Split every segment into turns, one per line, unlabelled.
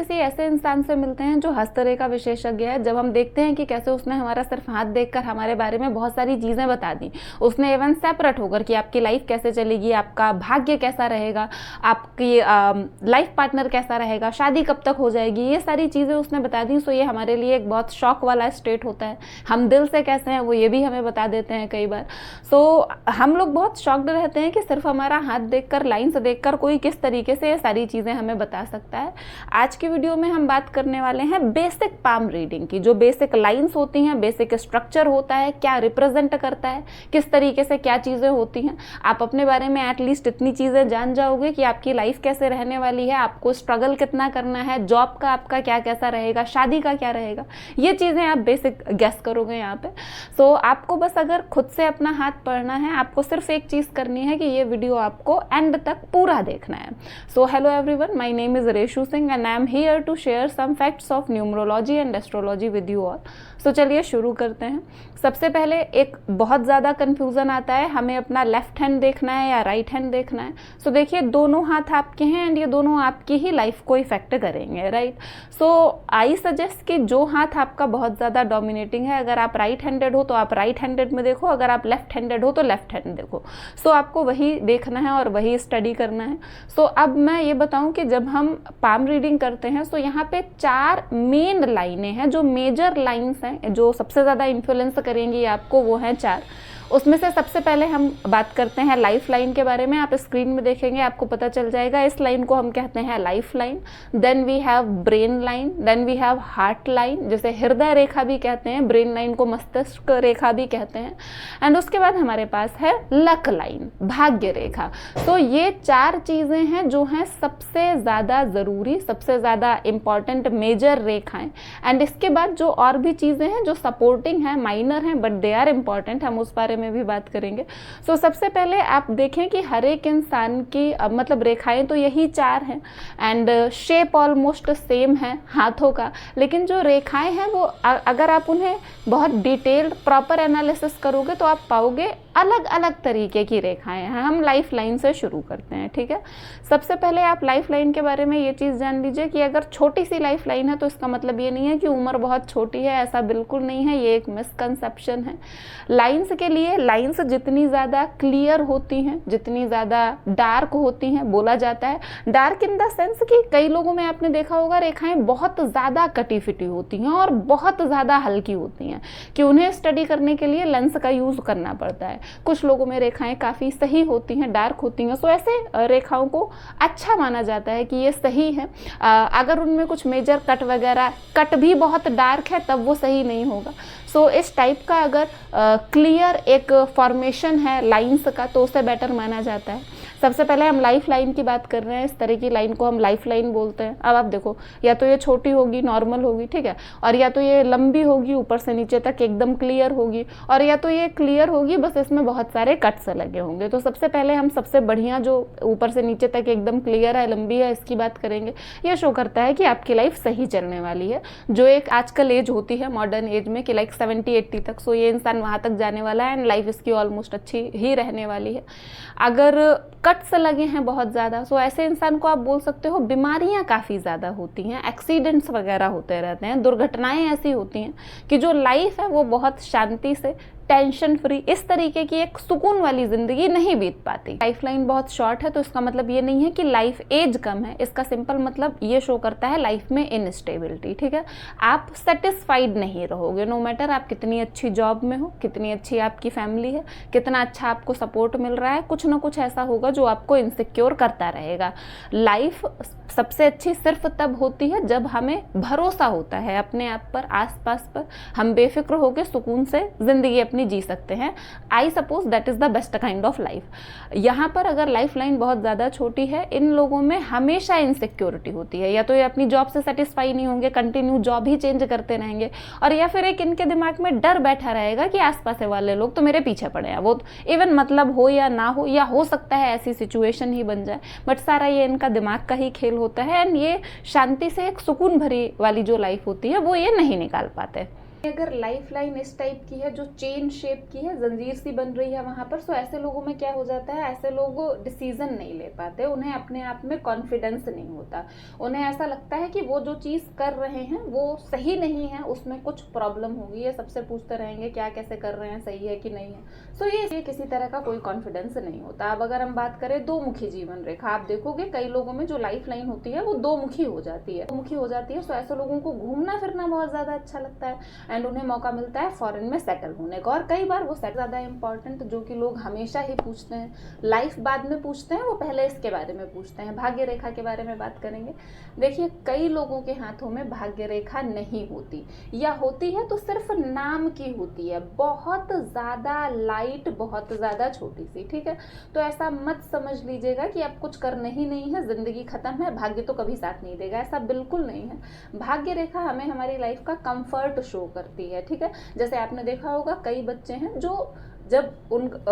किसी ऐसे इंसान से मिलते हैं जो हस्तरेखा विशेषज्ञ है, जब हम देखते हैं कि कैसे उसने हमारा सिर्फ हाथ देखकर हमारे बारे में बहुत सारी चीज़ें बता दी, उसने इवन सेपरेट होकर कि आपकी लाइफ कैसे चलेगी, आपका भाग्य कैसा रहेगा, आपकी लाइफ पार्टनर कैसा रहेगा, शादी कब तक हो जाएगी, ये सारी चीज़ें उसने बता दी। सो ये हमारे लिए एक बहुत शॉक वाला स्टेट होता है। हम दिल से कैसे हैं वो ये भी हमें बता देते हैं कई बार। सो हम लोग बहुत शॉक्ड रहते हैं कि सिर्फ हमारा हाथ देखकर, लाइन्स देखकर कोई किस तरीके से ये सारी चीज़ें हमें बता सकता है। आज की वीडियो में हम बात करने वाले हैं बेसिक पाम रीडिंग की। जो बेसिक लाइन्स होती हैं, बेसिक स्ट्रक्चर होता है, क्या रिप्रेजेंट करता है, किस तरीके से क्या चीज़ें होती हैं, आप अपने बारे में एटलीस्ट इतनी चीज़ें जान जाओगे कि आपकी लाइफ कैसे रहने वाली है, आपको स्ट्रगल कितना करना है, जॉब का आपका क्या कैसा रहेगा, शादी का क्या रहेगा, ये चीज़ें आप बेसिक गेस करोगे यहाँ पे। सो आपको बस अगर खुद से अपना हाथ पढ़ना है, आपको सिर्फ एक चीज़ करनी है कि ये वीडियो आपको एंड तक पूरा देखना है। So hello everyone, my name is Reshu Singh and I am here to share some facts of numerology and astrology with you all. So चलिए शुरू करते हैं। सबसे पहले एक बहुत ज़्यादा कन्फ्यूज़न आता है, हमें अपना लेफ्ट हैंड देखना है या राइट हैंड देखना है। सो देखिए, दोनों हाथ आपके हैं एंड ये दोनों आपकी ही लाइफ को इफेक्ट करेंगे, राइट। सो आई सजेस्ट कि जो हाथ आपका बहुत ज़्यादा डोमिनेटिंग है, अगर आप राइट हैंडेड हो तो आप राइट हैंडेड में देखो, अगर आप लेफ्ट हैंडेड हो तो लेफ्ट हैंड देखो। सो आपको वही देखना है और वही स्टडी करना है। सो अब मैं ये बताऊं कि जब हम पाम रीडिंग करते हैं तो यहाँ पे 4 मेन लाइनें हैं, जो मेजर लाइन्स हैं, जो सबसे ज़्यादा इन्फ्लुएंस करेंगी आपको, वो हैं 4। उसमें से सबसे पहले हम बात करते हैं लाइफ लाइन के बारे में। आप स्क्रीन में देखेंगे, आपको पता चल जाएगा। इस लाइन को हम कहते हैं life line. Then we have brain line, then we have heart line, जैसे हृदय रेखा भी कहते हैं, ब्रेन लाइन को मस्तिष्क रेखा भी कहते हैं। एंड उसके बाद हमारे पास है लक लाइन, भाग्य रेखा। तो ये 4 चीज़ें हैं जो हैं सबसे ज़्यादा ज़रूरी, सबसे ज़्यादा इम्पॉर्टेंट मेजर रेखाएं। एंड इसके बाद जो और भी चीज़ें हैं जो सपोर्टिंग हैं, माइनर हैं, बट दे आर इम्पॉर्टेंट, हम उस बारे में भी बात करेंगे। सो सबसे पहले आप देखें कि हर एक इंसान की मतलब रेखाएं तो यही 4 हैं एंड शेप ऑलमोस्ट सेम है हाथों का, लेकिन जो रेखाएं हैं वो अगर आप उन्हें बहुत डिटेल्ड प्रॉपर एनालिसिस करोगे तो आप पाओगे अलग अलग तरीके की रेखाएं हैं। हम लाइफ लाइन से शुरू करते हैं, ठीक है। सबसे पहले आप लाइफ लाइन के बारे में ये चीज़ जान लीजिए कि अगर छोटी सी लाइफ लाइन है तो इसका मतलब ये नहीं है कि उम्र बहुत छोटी है, ऐसा बिल्कुल नहीं है, ये एक मिसकंसेप्शन है। लाइन्स के लिए, लाइन्स जितनी ज़्यादा क्लियर होती हैं, जितनी ज़्यादा डार्क होती हैं, बोला जाता है डार्क इन द सेंस कि कई लोगों में आपने देखा होगा रेखाएं बहुत ज़्यादा कटी फिटी होती हैं और बहुत ज़्यादा हल्की होती हैं कि उन्हें स्टडी करने के लिए लेंस का यूज़ करना पड़ता है। कुछ लोगों में रेखाएं काफ़ी सही होती हैं, डार्क होती हैं। सो ऐसे रेखाओं को अच्छा माना जाता है कि ये सही है। अगर उनमें कुछ मेजर कट वगैरह, कट भी बहुत डार्क है तब वो सही नहीं होगा। सो इस टाइप का अगर क्लियर एक फॉर्मेशन है लाइन्स का तो उसे बेटर माना जाता है। सबसे पहले हम लाइफ लाइन की बात कर रहे हैं, इस तरह की लाइन को हम लाइफ लाइन बोलते हैं। अब आप देखो, या तो ये छोटी होगी, नॉर्मल होगी, ठीक है, और या तो ये लंबी होगी, ऊपर से नीचे तक एकदम क्लियर होगी, और या तो ये क्लियर होगी बस इसमें बहुत सारे कट्स लगे होंगे। तो सबसे पहले हम सबसे बढ़िया जो ऊपर से नीचे तक एकदम क्लियर है, लंबी है, इसकी बात करेंगे। ये शो करता है कि आपकी लाइफ सही चलने वाली है, जो एक आजकल एज होती है मॉडर्न एज में कि लाइक 70-80 तक। सो ये इंसान वहाँ तक जाने वाला है एंड लाइफ इसकी ऑलमोस्ट अच्छी ही रहने वाली है। अगर कट्स लगे हैं बहुत ज़्यादा, सो ऐसे इंसान को आप बोल सकते हो बीमारियां काफ़ी ज़्यादा होती हैं, एक्सीडेंट्स वगैरह होते रहते हैं, दुर्घटनाएं ऐसी होती हैं कि जो लाइफ है वो बहुत शांति से, टेंशन फ्री, इस तरीके की एक सुकून वाली जिंदगी नहीं बीत पाती। लाइफ लाइन बहुत शॉर्ट है तो इसका मतलब ये नहीं है कि लाइफ एज कम है, इसका सिंपल मतलब ये शो करता है लाइफ में इनस्टेबिलिटी, ठीक है। आप सेटिस्फाइड नहीं रहोगे, नो मैटर आप कितनी अच्छी जॉब में हो, कितनी अच्छी आपकी फैमिली है, कितना अच्छा आपको सपोर्ट मिल रहा है, कुछ ना कुछ ऐसा होगा जो आपको इनसिक्योर करता रहेगा। लाइफ सबसे अच्छी सिर्फ तब होती है जब हमें भरोसा होता है अपने आप पर, आसपास पर, हम बेफिक्र होकर सुकून से जिंदगी अपनी जी सकते हैं। I suppose that is the best kind of life. यहाँ पर अगर लाइफ लाइन बहुत ज़्यादा छोटी है, इन लोगों में हमेशा इनसिक्योरिटी होती है, या तो ये अपनी जॉब से सेटिस्फाई नहीं होंगे, कंटिन्यू जॉब ही चेंज करते रहेंगे, और या फिर एक इनके दिमाग में डर बैठा रहेगा कि आसपास वाले लोग तो मेरे पीछे पड़े हैं, वो इवन मतलब हो या ना हो, या हो सकता है ऐसी सिचुएशन ही बन जाए, बट सारा ये इनका दिमाग का ही खेल होता है एंड ये शांति से एक सुकून भरी वाली जो लाइफ होती है वो ये नहीं निकाल पाते। अगर लाइफ लाइन इस टाइप की है जो चेन शेप की है, जंजीर सी बन रही है वहां पर, तो ऐसे लोगों में क्या हो जाता है, ऐसे लोग डिसीजन नहीं ले पाते, उन्हें अपने आप में कॉन्फिडेंस नहीं होता, उन्हें ऐसा लगता है कि वो जो चीज कर रहे हैं वो सही नहीं है, उसमें कुछ प्रॉब्लम होगी, ये सबसे पूछते रहेंगे क्या कैसे कर रहे हैं, सही है कि नहीं है। सो ये किसी तरह का कोई कॉन्फिडेंस नहीं होता। अब अगर हम बात करें दो मुखी जीवन रेखा, आप देखोगे कई लोगों में जो लाइफ लाइन होती है वो दो मुखी हो जाती है, तो ऐसे लोगों को घूमना फिरना बहुत ज्यादा अच्छा लगता है एंड उन्हें मौका मिलता है फॉरेन में सेटल होने का। और कई बार वो सेटल ज्यादा इंपॉर्टेंट, जो कि लोग हमेशा ही पूछते हैं, लाइफ बाद में पूछते हैं, वो पहले इसके बारे में पूछते हैं। भाग्य रेखा के बारे में बात करेंगे। देखिए कई लोगों के हाथों में भाग्य रेखा नहीं होती, या होती है तो सिर्फ नाम की होती है, बहुत ज्यादा लाइट, बहुत ज्यादा छोटी सी, ठीक है। तो ऐसा मत समझ लीजिएगा कि अब कुछ करना ही नहीं है, जिंदगी खत्म है, भाग्य तो कभी साथ नहीं देगा, ऐसा बिल्कुल नहीं है। भाग्य रेखा हमें हमारी लाइफ का कंफर्ट शो करती है, ठीक है। जैसे आपने देखा होगा कई बच्चे हैं जो जब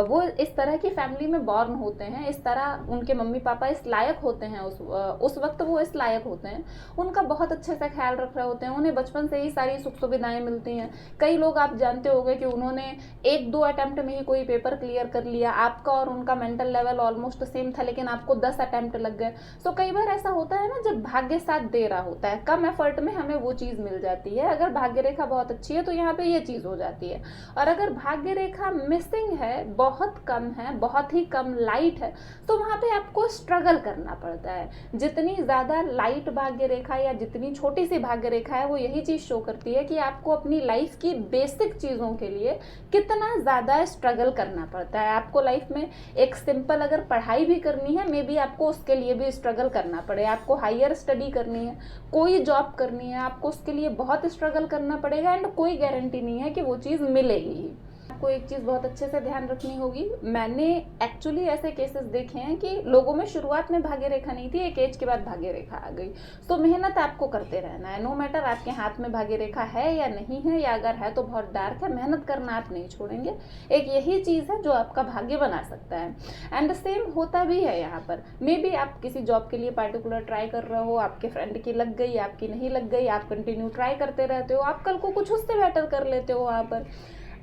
वो इस तरह की फैमिली में बॉर्न होते हैं, इस तरह उनके मम्मी पापा इस लायक होते हैं, उस वक्त वो इस लायक होते हैं, उनका बहुत अच्छे से ख्याल रख रहे होते हैं, उन्हें बचपन से ही सारी सुख सुविधाएं मिलती हैं। कई लोग आप जानते होंगे कि उन्होंने 1-2 अटेम्प्ट में ही कोई पेपर क्लियर कर लिया, आपका और उनका मेंटल लेवल ऑलमोस्ट सेम था लेकिन आपको 10 अटेम्प्ट लग गए। तो कई बार ऐसा होता है ना, जब भाग्य साथ दे रहा होता है, कम एफर्ट में हमें वो चीज मिल जाती है। अगर भाग्य रेखा बहुत अच्छी है तो यहाँ पे ये चीज हो जाती है, और अगर भाग्य रेखा मिसिंग है, बहुत कम है, बहुत ही कम लाइट है, तो वहां पे आपको स्ट्रगल करना पड़ता है। जितनी ज्यादा लाइट भाग्य रेखा या जितनी छोटी सी भाग्य रेखा है, वो यही चीज शो करती है कि आपको अपनी लाइफ की बेसिक चीजों के लिए कितना ज्यादा स्ट्रगल करना पड़ता है। आपको लाइफ में एक सिंपल अगर पढ़ाई भी करनी है, मे बी आपको उसके लिए भी स्ट्रगल करना पड़े, आपको हायर स्टडी करनी है, कोई जॉब करनी है, आपको उसके लिए बहुत स्ट्रगल करना पड़ेगा एंड कोई गारंटी नहीं है कि वो चीज मिलेगी ही। आपको एक चीज बहुत अच्छे से ध्यान रखनी होगी, मैंने एक्चुअली ऐसे केसेस देखे हैं कि लोगों में शुरुआत में भाग्य रेखा नहीं थी, एक एज के बाद भाग्य रेखा आ गई। तो मेहनत आपको करते रहना है, नो मैटर आपके हाथ में भाग्य रेखा है या नहीं है, या अगर है तो बहुत डार्क है, मेहनत करना आप नहीं छोड़ेंगे। एक यही चीज है जो आपका भाग्य बना सकता है। एंड सेम होता भी है यहाँ पर, मे बी आप किसी जॉब के लिए पार्टिकुलर ट्राई कर रहे हो, आपके फ्रेंड की लग गई, आपकी नहीं लग गई, आप कंटिन्यू ट्राई करते रहते हो, आप कल को कुछ उससे बेटर कर लेते हो। वहां पर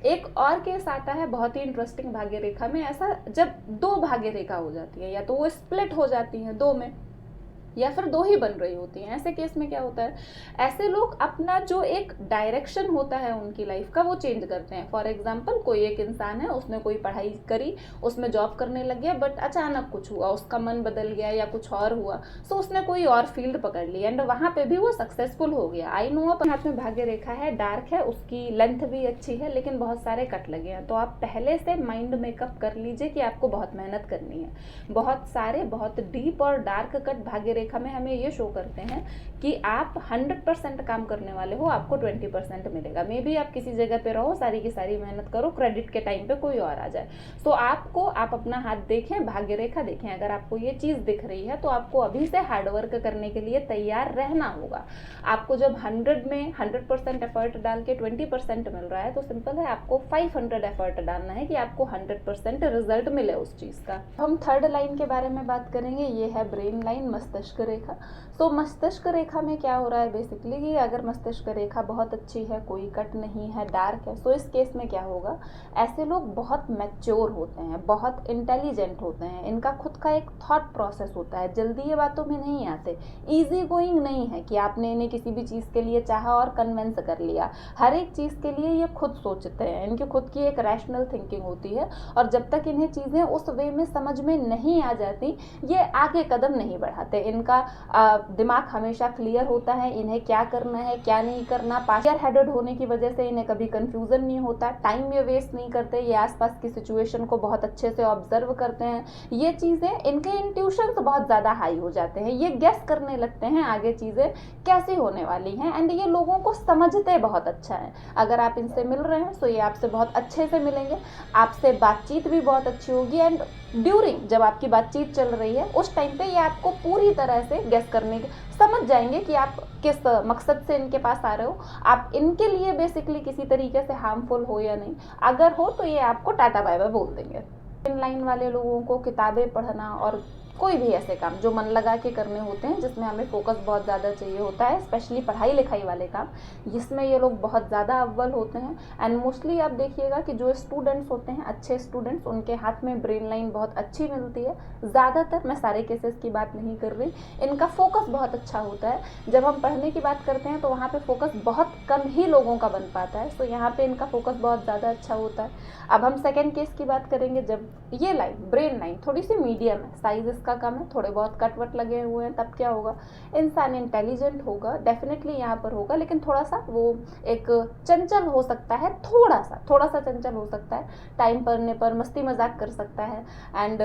एक और केस आता है बहुत ही इंटरेस्टिंग भाग्य रेखा में, ऐसा जब 2 भाग्य रेखा हो जाती है, या तो वो स्प्लिट हो जाती है 2 में, या फिर 2 ही बन रही होती हैं। ऐसे केस में क्या होता है, ऐसे लोग अपना जो एक डायरेक्शन होता है उनकी लाइफ का, वो चेंज करते हैं। फॉर एग्जाम्पल कोई एक इंसान है, उसने कोई पढ़ाई करी, उसमें जॉब करने लग गया, बट अचानक कुछ हुआ, उसका मन बदल गया या कुछ और हुआ, तो उसने कोई और फील्ड पकड़ ली एंड वहां पे भी वो सक्सेसफुल हो गया। आई नो आप हाथ में भाग्य रेखा है, डार्क है, उसकी लेंथ भी अच्छी है, लेकिन बहुत सारे कट लगे हैं। तो आप पहले से माइंड मेकअप कर लीजिए कि आपको बहुत मेहनत करनी है। बहुत सारे बहुत डीप और डार्क कट भाग्य रेखा में हमें ये शो करते हैं कि आप 100% काम करने वाले हो, आपको 20% मिलेगा। मे बी आप किसी जगह पे रहो, सारी की सारी मेहनत करो, क्रेडिट के टाइम पे कोई और आ जाए। तो आप अपना हाथ देखें, भाग्य रेखा देखें, अगर आपको ये चीज दिख रही है तो आपको अभी से हार्डवर्क करने के लिए तैयार रहना होगा। आपको जब 100 में 100% एफर्ट डाल के 20% मिल रहा है, तो सिंपल है, आपको 500 एफर्ट डालना है कि आपको 100% रिजल्ट मिले उस चीज का। हम थर्ड लाइन के बारे में बात करेंगे, ये है ब्रेन लाइन, मस्तिष्क रेखा। तो मस्तिष्क रेखा में क्या हो रहा है बेसिकली कि अगर मस्तिष्क रेखा बहुत अच्छी है, कोई कट नहीं है, डार्क है, तो इस केस में क्या होगा, ऐसे लोग बहुत मैच्योर होते हैं, बहुत इंटेलिजेंट होते हैं, इनका खुद का एक थॉट प्रोसेस होता है, जल्दी ये बातों में नहीं आते, इजी गोइंग नहीं है कि आपने इन्हें किसी भी चीज के लिए चाहा और कन्विंस कर लिया। हर एक चीज के लिए ये खुद सोचते हैं, इनकी खुद की एक रैशनल थिंकिंग होती है, और जब तक इन्हें चीजें उस वे में समझ में नहीं आ जाती, ये आगे कदम नहीं बढ़ाते। इनका दिमाग हमेशा क्लियर होता है, इन्हें क्या करना है क्या नहीं करना। क्लियर हेडेड होने की वजह से इन्हें कभी कंफ्यूजन नहीं होता, टाइम ये वेस्ट नहीं करते, ये आसपास की सिचुएशन को बहुत अच्छे से ऑब्जर्व करते हैं। ये चीजें, इनके इंट्यूशन बहुत ज्यादा हाई हो जाते हैं, ये गेस करने लगते हैं आगे चीजें कैसी होने वाली हैं, एंड ये लोगों को समझते बहुत अच्छा है। अगर आप इनसे मिल रहे हैं तो ये आपसे बहुत अच्छे से मिलेंगे, आपसे बातचीत भी बहुत अच्छी होगी, एंड ड्यूरिंग जब आपकी बातचीत चल रही है उस टाइम पे ये आपको पूरी तरह से गेस करने के समझ जाएंगे कि आप किस मकसद से इनके पास आ रहे हो, आप इनके लिए बेसिकली किसी तरीके से हार्मफुल हो या नहीं। अगर हो तो ये आपको टाटा बाय बाय बोल देंगे। इन लाइन वाले लोगों को किताबें पढ़ना और कोई भी ऐसे काम जो मन लगा के करने होते हैं, जिसमें हमें फोकस बहुत ज़्यादा चाहिए होता है, स्पेशली पढ़ाई लिखाई वाले काम, जिसमें ये लोग बहुत ज़्यादा अव्वल होते हैं। एंड मोस्टली आप देखिएगा कि जो स्टूडेंट्स होते हैं, अच्छे स्टूडेंट्स, उनके हाथ में ब्रेन लाइन बहुत अच्छी मिलती है। ज़्यादातर, मैं सारे केसेस की बात नहीं कर रही, इनका फोकस बहुत अच्छा होता है। जब हम पढ़ने की बात करते हैं तो वहाँ पे फोकस बहुत कम ही लोगों का बन पाता है, तो यहाँ पे इनका फोकस बहुत ज़्यादा अच्छा होता है। अब हम सेकेंड केस की बात करेंगे, जब ये लाइन, ब्रेन लाइन थोड़ी सी मीडियम है, साइज इसका कम है, थोड़े बहुत कट वट लगे हुए हैं, तब क्या होगा, इंसान इंटेलिजेंट होगा, डेफिनेटली यहाँ पर होगा, लेकिन थोड़ा सा वो एक चंचल हो सकता है, थोड़ा सा चंचल हो सकता है। टाइम पढ़ने पर मस्ती मजाक कर सकता है, एंड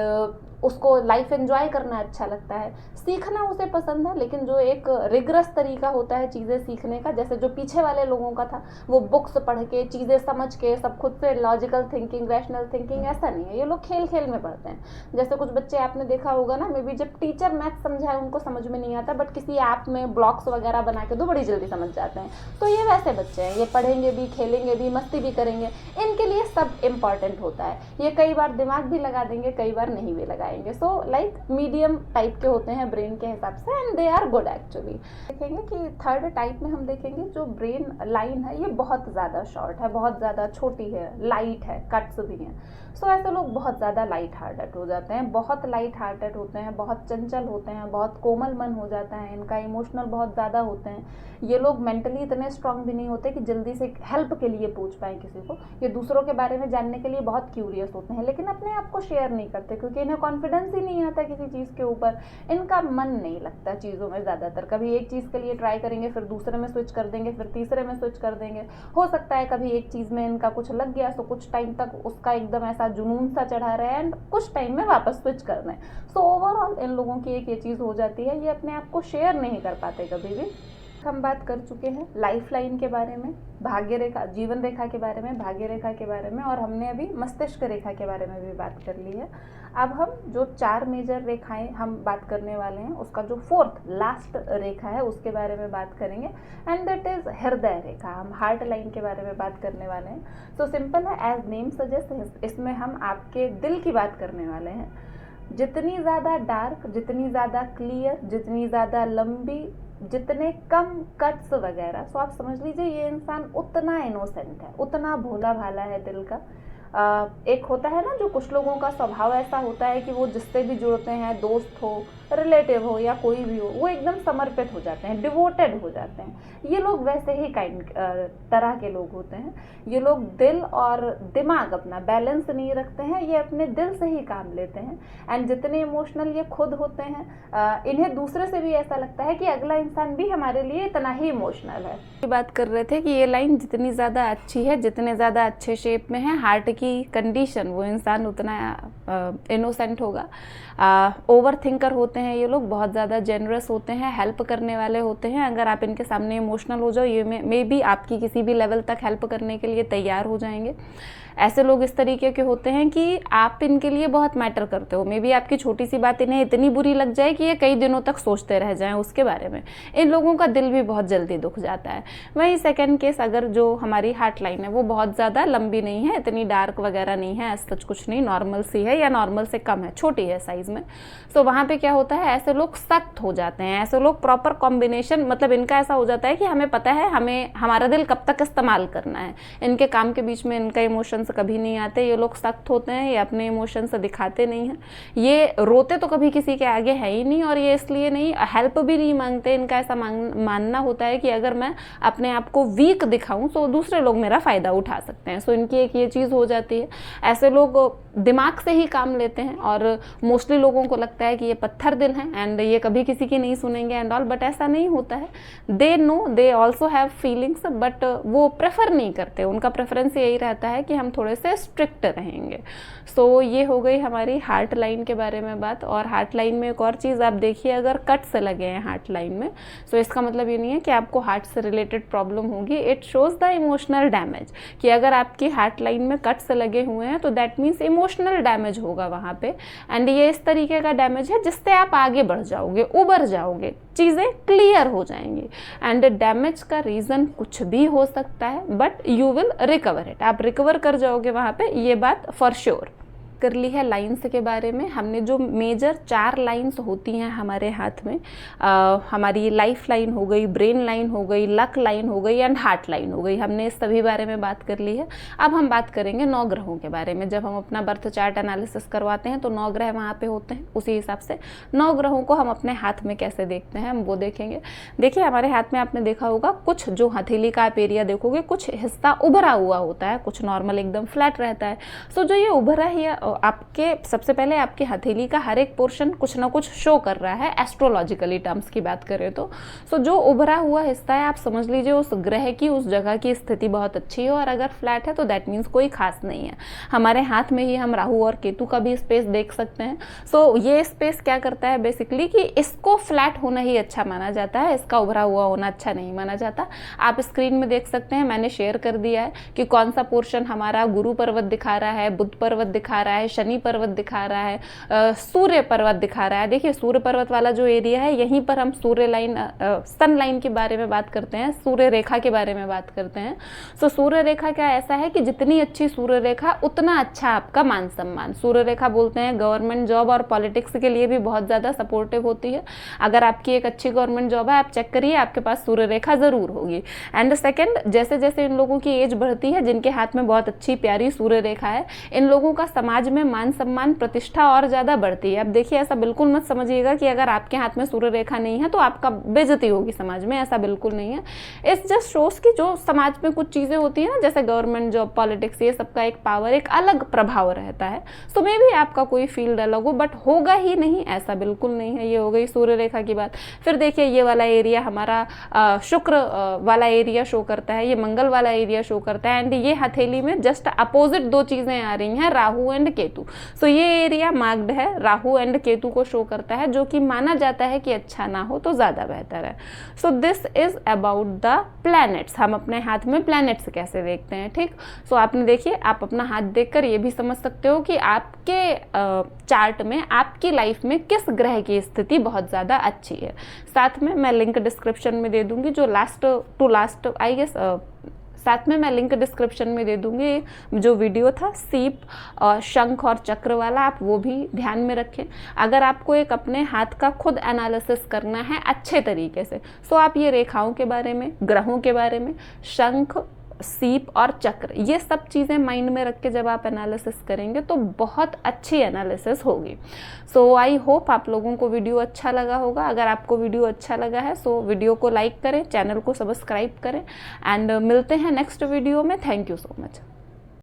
उसको लाइफ एंजॉय करना अच्छा लगता है, सीखना उसे पसंद है, लेकिन जो एक रिगरस तरीका होता है चीज़ें सीखने का, जैसे जो पीछे वाले लोगों का था, वो बुक्स पढ़ के, चीज़ें समझ के, सब खुद से लॉजिकल थिंकिंग, रैशनल थिंकिंग, ऐसा नहीं है। ये लोग खेल खेल में पढ़ते हैं। जैसे कुछ बच्चे आपने देखा होगा ना, मे बी जब टीचर मैथ समझाए उनको समझ में नहीं आता, बट किसी ऐप में ब्लॉक्स वगैरह बना के दो, बड़ी जल्दी समझ जाते हैं। तो ये वैसे बच्चे हैं, ये पढ़ेंगे भी, खेलेंगे भी, मस्ती भी करेंगे, इनके लिए सब इम्पॉर्टेंट होता है। ये कई बार दिमाग भी लगा देंगे, कई बार नहीं भी लगाएंगे। सो लाइक मीडियम टाइप के होते हैं ब्रेन के हिसाब से, and they are good actually. देखेंगे कि थर्ड टाइप में हम देखेंगे जो ब्रेन लाइन है, ये बहुत ज़्यादा शॉर्ट है, बहुत ज़्यादा छोटी है, लाइट है, कट्स भी हैं। सो ऐसे लोग बहुत ज़्यादा लाइट हार्टेड हो जाते हैं, बहुत लाइट हार्टेड होते हैं, बहुत चंचल होते हैं, बहुत कोमल मन हो जाता है इनका, इमोशनल बहुत ज़्यादा होते हैं। ये लोग मेंटली इतने स्ट्रांग भी नहीं होते कि जल्दी से हेल्प के लिए पूछ पाएँ किसी को। ये दूसरों के बारे में जानने के लिए बहुत क्यूरियस होते हैं, लेकिन अपने आप को शेयर नहीं करते, क्योंकि इन्हें कॉन्फिडेंस ही नहीं आता किसी चीज़ के ऊपर। इनका मन नहीं लगता चीज़ों में ज़्यादातर, कभी एक चीज़ के लिए ट्राई करेंगे, फिर दूसरे में स्विच कर देंगे, फिर तीसरे में स्विच कर देंगे। हो सकता है कभी एक चीज़ में इनका कुछ लग गया, तो कुछ टाइम तक उसका एकदम ऐसा जुनून सा चढ़ा रहे एंड कुछ टाइम में वापस स्विच कर दें। सो ओवरऑल इन लोगों की एक ये चीज़ हो जाती है, ये अपने आप को शेयर नहीं कर पाते कभी भी। हम बात कर चुके हैं लाइफ लाइन के बारे में, भाग्य रेखा, जीवन रेखा के बारे में, भाग्य रेखा के बारे में, और हमने अभी मस्तिष्क रेखा के बारे में भी बात कर ली है। अब हम जो 4 मेजर रेखाएं हम बात करने वाले हैं, उसका जो 4th लास्ट रेखा है उसके बारे में बात करेंगे, एंड दैट इज हृदय रेखा। हम हार्ट लाइन के बारे में बात करने वाले हैं। सो सिंपल है, एज नेम सजेस्ट, इसमें हम आपके दिल की बात करने वाले हैं। जितनी ज़्यादा डार्क, जितनी ज़्यादा क्लियर, जितनी ज़्यादा लंबी, जितने कम कट्स वगैरह, सो आप समझ लीजिए ये इंसान उतना इनोसेंट है, उतना भोला भाला है दिल का। एक होता है ना, जो कुछ लोगों का स्वभाव ऐसा होता है कि वो जिससे भी जुड़ते हैं, दोस्त हो, रिलेटिव हो या कोई भी हो, वो एकदम समर्पित हो जाते हैं, डिवोटेड हो जाते हैं। ये लोग वैसे ही तरह के लोग होते हैं। ये लोग दिल और दिमाग अपना बैलेंस नहीं रखते हैं, ये अपने दिल से ही काम लेते हैं। एंड जितने इमोशनल ये खुद होते हैं, इन्हें दूसरे से भी ऐसा लगता है कि अगला इंसान भी हमारे लिए इतना ही इमोशनल है। बात कर रहे थे कि ये लाइन जितनी ज़्यादा अच्छी है, जितने ज़्यादा अच्छे शेप में है हार्ट की कंडीशन, वो इंसान उतना इनोसेंट होगा। ओवर थिंकर होते हैं ये लोग, बहुत ज़्यादा जेनरस होते हैं, हेल्प करने वाले होते हैं। अगर आप इनके सामने इमोशनल हो जाओ, ये मे बी आपकी किसी भी लेवल तक हेल्प करने के लिए तैयार हो जाएंगे। ऐसे लोग इस तरीके के होते हैं कि आप इनके लिए बहुत मैटर करते हो, मे बी आपकी छोटी सी बात इन्हें इतनी बुरी लग जाए कि ये कई दिनों तक सोचते रह जाएं उसके बारे में। इन लोगों का दिल भी बहुत जल्दी दुख जाता है। वहीं सेकंड केस, अगर जो हमारी हार्ट लाइन है वो बहुत ज़्यादा लंबी नहीं है, इतनी डार्क वगैरह नहीं है, सच कुछ नहीं, नॉर्मल सी है या नॉर्मल से कम है, छोटी है साइज में। सो वहाँ पे क्या होता है, ऐसे लोग सख्त हो जाते हैं। ऐसे लोग प्रॉपर कॉम्बिनेशन, मतलब इनका ऐसा हो जाता है कि हमें पता है हमें हमारा दिल कब तक इस्तेमाल करना है। इनके काम के बीच में इनका इमोशंस कभी नहीं आते। ये लोग सख्त होते हैं, ये अपने इमोशंस दिखाते नहीं हैं, ये रोते तो कभी किसी के आगे है ही नहीं, और ये इसलिए नहीं, हेल्प भी नहीं मांगते। इनका ऐसा मानना होता है कि अगर मैं अपने आप को वीक दिखाऊं तो दूसरे लोग मेरा फ़ायदा उठा सकते हैं। सो इनकी एक ये चीज़ हो जाती है। ऐसे लोग दिमाग से ही काम लेते हैं, और मोस्टली लोगों को लगता है कि ये पत्थर दिल हैं एंड ये कभी किसी की नहीं सुनेंगे एंड ऑल, बट ऐसा नहीं होता है। They know, they also have feelings, but वो प्रेफर नहीं करते। उनका प्रेफरेंस यही रहता है कि हम थोड़े से स्ट्रिक्ट रहेंगे। सो ये हो गई हमारी हार्ट लाइन के बारे में बात। और हार्ट लाइन में एक और चीज़ आप देखिए, अगर कट से लगे हैं हार्ट लाइन में, सो इसका मतलब ये नहीं है कि आपको हार्ट से रिलेटेड प्रॉब्लम होगी। It shows the emotional damage, कि अगर आपकी हार्ट लाइन में कट से लगे हुए हैं तो दैट मीन्स इमोशनल डैमेज होगा वहाँ पे। एंड ये इस तरीके का डैमेज है जिससे आप आगे बढ़ जाओगे, उबर जाओगे, चीज़ें क्लियर हो जाएंगी। एंड डैमेज का रीज़न कुछ भी हो सकता है, but you will recover it, आप रिकवर कर जाओगे वहाँ पे, ये बात फॉर श्योर। कर ली है लाइन्स के बारे में। हमने जो मेजर 4 लाइन्स होती हैं हमारे हाथ में, हमारी लाइफ लाइन हो गई, ब्रेन लाइन हो गई, लक लाइन हो गई एंड हार्ट लाइन हो गई, हमने इस सभी बारे में बात कर ली है। अब हम बात करेंगे 9 ग्रहों के बारे में। जब हम अपना बर्थ चार्ट एनालिसिस करवाते हैं तो 9 ग्रह वहाँ पे होते हैं, उसी हिसाब से 9 ग्रहों को हम अपने हाथ में कैसे देखते हैं हम वो देखेंगे। देखिए हमारे हाथ में आपने देखा होगा कुछ जो हथेली का आप एरिया देखोगे कुछ हिस्सा उभरा हुआ होता है, कुछ नॉर्मल एकदम फ्लैट रहता है। सो जो ये उभरा ही आपके, सबसे पहले आपकी हथेली का हर एक पोर्शन कुछ ना कुछ शो कर रहा है एस्ट्रोलॉजिकली टर्म्स की बात करें तो। सो जो उभरा हुआ हिस्सा है आप समझ लीजिए उस ग्रह की, उस जगह की स्थिति बहुत अच्छी है, और अगर फ्लैट है तो दैट मीन्स कोई खास नहीं है। हमारे हाथ में ही हम राहु और केतु का भी स्पेस देख सकते हैं। सो ये स्पेस क्या करता है बेसिकली कि इसको फ्लैट होना ही अच्छा माना जाता है, इसका उभरा हुआ होना अच्छा नहीं माना जाता। आप स्क्रीन में देख सकते हैं, मैंने शेयर कर दिया है कि कौन सा पोर्शन हमारा गुरु पर्वत दिखा रहा है, बुध पर्वत दिखा रहा है, शनि पर्वत दिखा रहा है, सूर्य पर्वत दिखा रहा है। देखिए सूर्य पर्वत वाला जो एरिया है यहीं पर हम सूर्य लाइन, सन लाइन के बारे में बात करते हैं, सूर्य रेखा के बारे में बात करते हैं। सो सूर्य रेखा क्या ऐसा है कि जितनी अच्छी सूर्य रेखा उतना अच्छा आपका मान सम्मान। सूर्य रेखा बोलते हैं गवर्नमेंट जॉब और पॉलिटिक्स के लिए भी बहुत ज़्यादा सपोर्टिव होती है। अगर आपकी एक अच्छी गवर्नमेंट जॉब है, आप चेक करिए आपके पास सूर्य रेखा ज़रूर होगी। एंड सेकेंड, जैसे जैसे इन लोगों की एज बढ़ती है, जिनके हाथ में बहुत अच्छी प्यारी सूर्य रेखा है, इन लोगों का समाज में मान सम्मान प्रतिष्ठा और ज़्यादा बढ़ती है। अब देखिए ऐसा बिल्कुल मत समझिएगा कि अगर आपके हाथ में सूर्य रेखा नहीं है तो आपका बेइज्जती होगी समाज में, ऐसा बिल्कुल नहीं है। इट्स जस्ट शोज कि जो समाज में कुछ चीज़ें होती हैं ना, जैसे गवर्नमेंट जॉब, पॉलिटिक्स, ये सबका एक पावर, एक अलग प्रभाव रहता है। सो मे भी आपका कोई फील्ड अलग हो, बट होगा ही नहीं ऐसा बिल्कुल नहीं है। ये हो गई सूर्य रेखा की बात। फिर देखिए ये वाला एरिया हमारा शुक्र वाला एरिया शो करता है, ये मंगल वाला एरिया शो करता है, एंड ये हथेली में जस्ट अपोजिट 2 चीज़ें आ रही हैं, राहु एंड केतु। सो ये एरिया मार्क्ड है, राहु एंड केतु को शो करता है, जो कि माना जाता है कि अच्छा ना हो तो ज़्यादा बेहतर है। So this is about the planets. हम अपने हाथ में प्लैनेट्स कैसे देखते हैं, ठीक। सो आपने देखिए, आप अपना हाथ देखकर ये भी समझ सकते हो कि आपके चार्ट में, आपकी लाइफ में किस ग्रह की स्थिति बहुत ज़्यादा अच्छी है। साथ में मैं लिंक डिस्क्रिप्शन में दे दूंगी, जो last to last I guess, साथ में मैं लिंक डिस्क्रिप्शन में दे दूंगी जो वीडियो था सीप और शंख और चक्र वाला, आप वो भी ध्यान में रखें। अगर आपको एक अपने हाथ का खुद एनालिसिस करना है अच्छे तरीके से, सो आप ये रेखाओं के बारे में, ग्रहों के बारे में, शंख, सीप और चक्र, ये सब चीज़ें माइंड में रख के जब आप एनालिसिस करेंगे तो बहुत अच्छी एनालिसिस होगी। सो आई होप आप लोगों को वीडियो अच्छा लगा होगा। अगर आपको वीडियो अच्छा लगा है सो वीडियो को लाइक करें, चैनल को सब्सक्राइब करें, एंड मिलते हैं नेक्स्ट वीडियो में। Thank you so much.